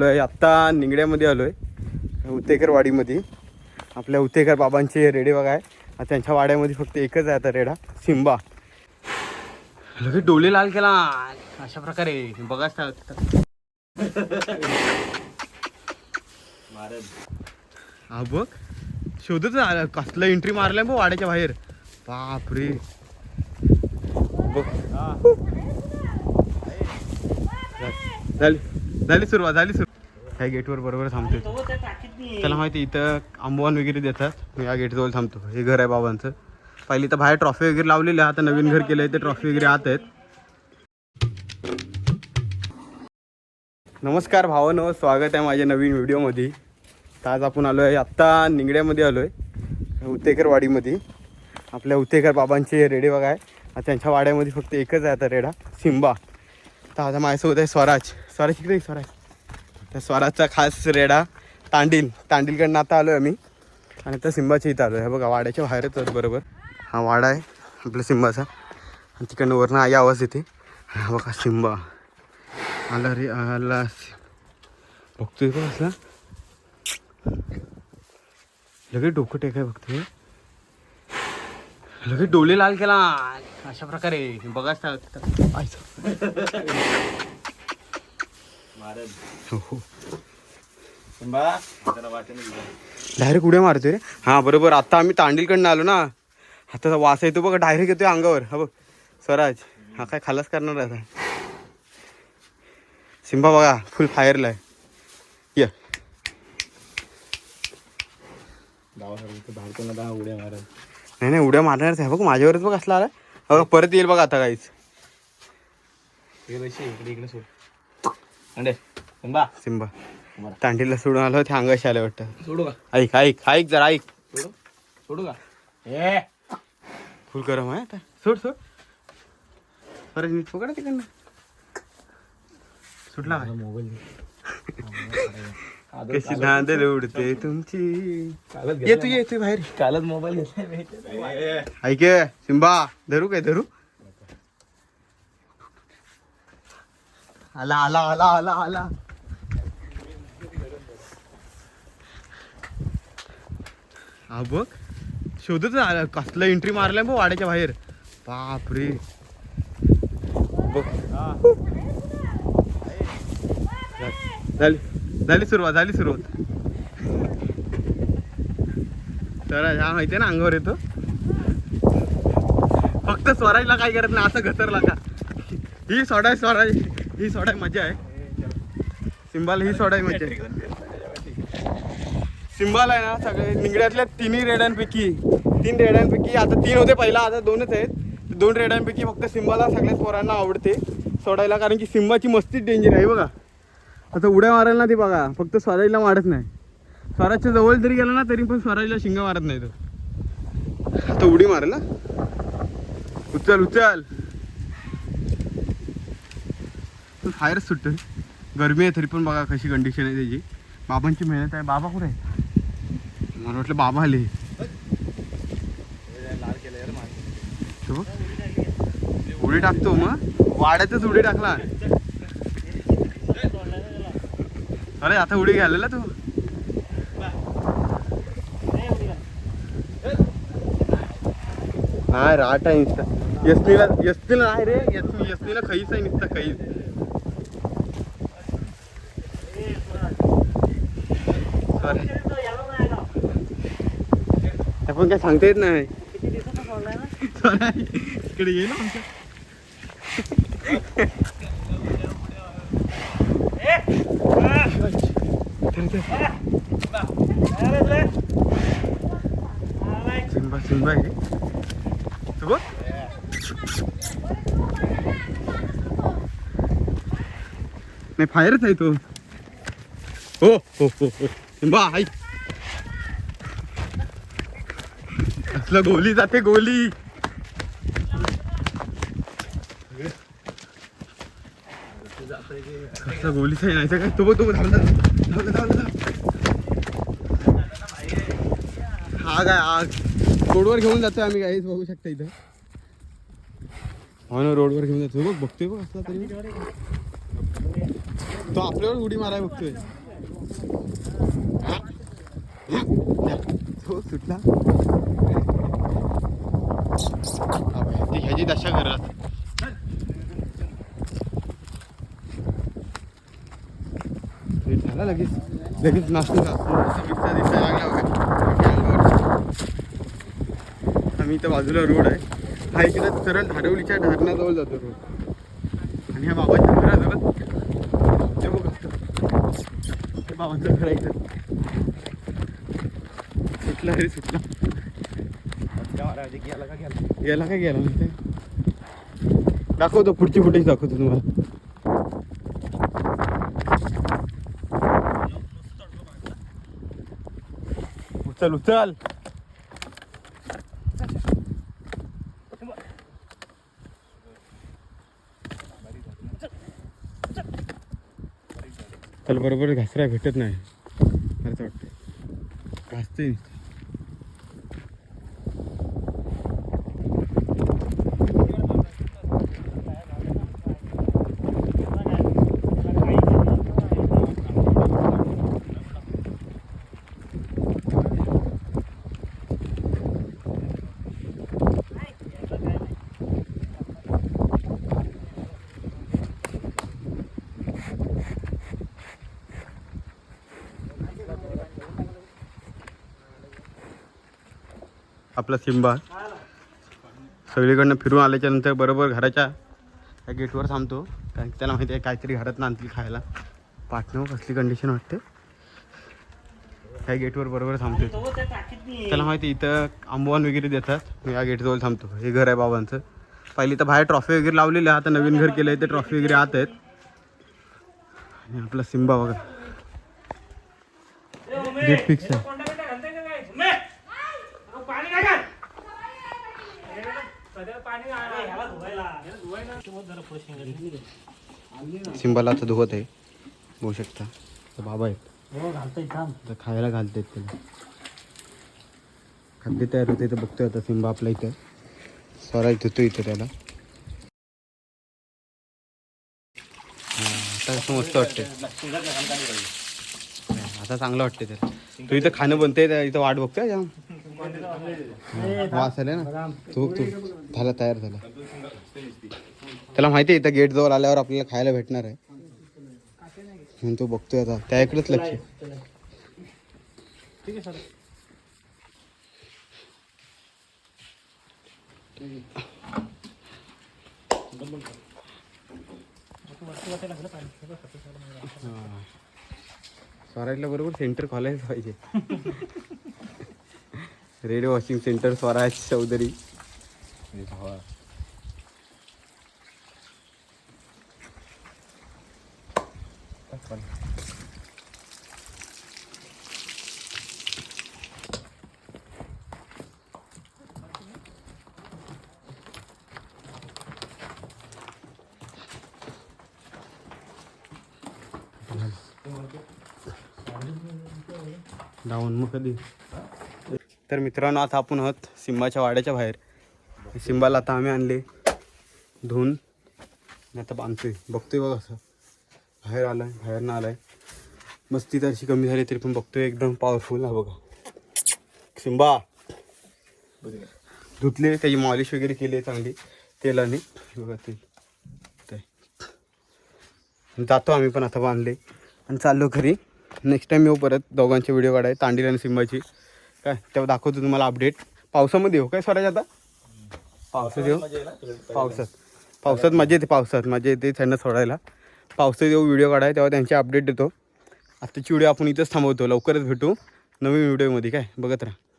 आत्ता निंगड्यामध्ये आलोय उतेकर वाडीमध्ये. आपल्या उतेकर बाबांचे रेडे बघा आहे. त्यांच्या वाड्यामध्ये फक्त एकच आहे आता रेडा, सिम्बा. लगेच डोळे लाल केला अशा प्रकारे बघा. हा बघ शोधच कसलं एंट्री मारलाय बघ वाड्याच्या बाहेर. बापरे बघ. झाली सुरुवात. ह्या गेटवर बरोबर थांबतो. त्याला माहिती इथं आंबवान वगैरे देतात. या गेट जवळ थांबतो. हे घर आहे बाबांचं. पहिली तर बाहेर ट्रॉफी वगैरे लावलेली आहे. आता नवीन घर केलंय ते ट्रॉफी वगैरे आत आहेत. नमस्कार भावांनो, स्वागत आहे माझ्या नवीन व्हिडिओमध्ये. आज आपण आलो आहे आत्ता निंगड्यामध्ये आलो आहे उतेकर वाडीमध्ये. आपल्या उतेकर बाबांचे रेडे बघा आहे. त्यांच्या वाड्यामध्ये फक्त एकच आहे आता रेडा, सिम्बा. तर आता माझ्यासोबत आहे स्वराज. इकडे स्वराज. त्या स्वराजचा खास रेडा तांडीलकडनं आता आलो आहे आम्ही. आणि आता सिम्बाच्या इथं आलो आहे. बघा वाड्याच्या बाहेरच आहे बरोबर. हा वाडा आहे आपल्या सिम्बाचा. आणि तिकडनं वरनं आई आवाज येते. हा बघा सिम्बा आला रे आला. बघतोय का असला लगेच डोकं टेकाय बघतोय. लगेच डोळे लाल केला अशा प्रकारे बघा. डायरेक्ट उड्या मारतोय रे. हा बरोबर. आता आम्ही तांडीलकडनं आलो ना. आता वास येतो बघा डायरेक्ट येतोय अंगावर. हा बघ स्वराज हा काय खालास करणार आता. सिम्बा बघा फुल फायरला आहे. ये उड्या मार. नाही उड्या मारणारच आहे बघ. माझ्यावरच बघ असला आला बघा. परत येईल बघा आता काहीच. सिम्बा तांडीला सोडून आलो. ते अंगाशी आलं वाटतं. सोडू का? ऐक जरा ऐक. सोडू का? फुल गरम आहे आता. सोड परत नीट पकडा तिकडनं. सुटला मोबाईल. कशी धांदल उडते तुमची. ये तू बाहेर. कालच मोबाईल ऐक सिम्बा. धरू आला. हा बघ शोधच कसलं एंट्री मारलाय बघ वाड्याच्या बाहेर. बापरे बघ. झाली सुरुवात. तर हा माहिती आहे ना अंगावर येतो. फक्त स्वराजला काय करत नाही असं घसरला का. ही सोडाय मजा आहे. सिम्बाला ही सोडाय मजा आहे. सिम्बाला आहे ना सगळे निंगड्यातल्या तीन रेड्यांपैकी आता 3 होते पहिला, आता 2च आहेत. 2 रेड्यांपैकी फक्त सिम्बाला सगळ्याच पोरांना आवडते सोडायला. कारण की सिम्बाची मस्तीच डेंजर आहे बघा. आता उड्या मारायला ना ती बघा. फक्त स्वराजला मारत नाही. स्वराजच्या जवळ जरी गेला ना तरी पण स्वराजला शिंगा मारत नाही तो. आता उडी मारेल ना. उचल तो फायरच सुटतोय. गरमी आहे तरी पण बघा कशी कंडिशन आहे त्याची. बाबांची मेहनत आहे. बाबा कुठे आहे? मला वाटलं बाबा आले. उडी टाकतो मग वाड्यातच उडी टाकला. अरे आता उडी घालेला तू. नाही राट आहे नुसता. यस्नीला नाही रे. यस्नीला खैस आहे नुसता खैस. आपण काय सांगता येत नाही. इकडे ये ना आमच्या. सिम्बा आहे तू बघ. नाही फायरच आहे तो. हो सिम्बा ऐक. असलं गोली जाते गोली. कसला गोलीच आहे नाही काय. तो धावला. हा काय आग रोडवर घेऊन जातोय आम्ही. काहीच बघू शकता इथं. हो ना रोडवर घेऊन जातो. बघतोय बघ असला तरी. तो आपल्यावर उडी माराय बघतोय. तो सुटला. ह्याची दशा करत झाला लगेच नाचतो दिसायला लागला बघा. आम्ही इथं बाजूला रोड आहे. हा इकडे सरळ धारवलीच्या धरणाजवळ जातो रोड. आणि ह्या बाबांच्या घराजवळ ते बघा ते बाबांचं घर आहे इथं. सुटला रे सुटला. गेला का गेला नाही. दाखवतो पुढची फुटेज दाखवतो तुम्हाला. उचल उचल. त्याला बरोबर घासरा भेटत नाही. खरंच वाटतं घासते. आपला सिम्बा सगळीकडनं फिरून आल्याच्या नंतर बरोबर घराच्या त्या गेटवर थांबतो. कारण की त्याला माहिती आहे काहीतरी घरात आणतील खायला. पाटणं कसली कंडिशन वाटते. ह्या गेटवर बरोबर थांबतो. त्याला माहिती इथं आंबवान वगैरे देतात. मी या गेटजवळ थांबतो. हे घर आहे बाबांचं. पहिली तर बाहेर ट्रॉफी वगैरे लावलेली आहे. आता नवीन घर केलं आहे ते ट्रॉफी वगैरे आत आहेत. आणि आपला सिम्बा बघा गेट फिक्स आहे. सिम्बाला आता धुवत आहे बघू शकता. तर बाबा आहेत खायला घालतात त्याला. खाद्य तयार होते तर बघतोय आता सिम्बा आपल्या इथं स्वराज धुतो इथं त्याला. आता कसं मस्त वाटते. आता चांगलं वाटते त्याला. तू इथं खाणं बनते इथं वाट बघतोय जाम. वास आले ना. तू झाला तयार झाला. त्याला माहिती आहे इथं गेट जवळ आल्यावर आपल्याला खायला भेटणार आहे म्हणून तो बघतोय आता. त्याकडे लक्ष. स्वराजला बरोबर सेंटर खोलायला पाहिजे. Red washing centre Swaraj Chaudhary. Down मग कधी. तर मित्रांनो आता आपण आहोत सिम्बाच्या वाड्याच्या बाहेर. सिम्बाला आता आम्ही आणले धुवून. आता बांधतोय बघतोय बघ असं बाहेर आलाय बाहेरनं आलाय. मस्ती त्याची कमी झाली तरी पण बघतोय एकदम पॉवरफुल. हा बघा सिम्बा धुतले त्याची मॉलिश वगैरे केली चांगली तेलाने. बघा ते जातो आम्ही पण आता बांधले आणि चाललो घरी. नेक्स्ट टाईम येऊ परत दोघांचे व्हिडिओ काढाय तांडील आणि सिम्बाची काय तेव्हा दाखवतो तुम्हाला अपडेट. पावसामध्ये येऊ काय स्वराज आता. पावसात येऊ. पावसात मजा येते. पावसात मजा येते थंड सोडायला. पावसात येऊ व्हिडिओ काढाय तेव्हा त्यांचे अपडेट देतो. आत्ताची व्हिडिओ आपण इथंच थांबवतो. लवकरच भेटू नवीन व्हिडिओमध्ये काय बघत राहा.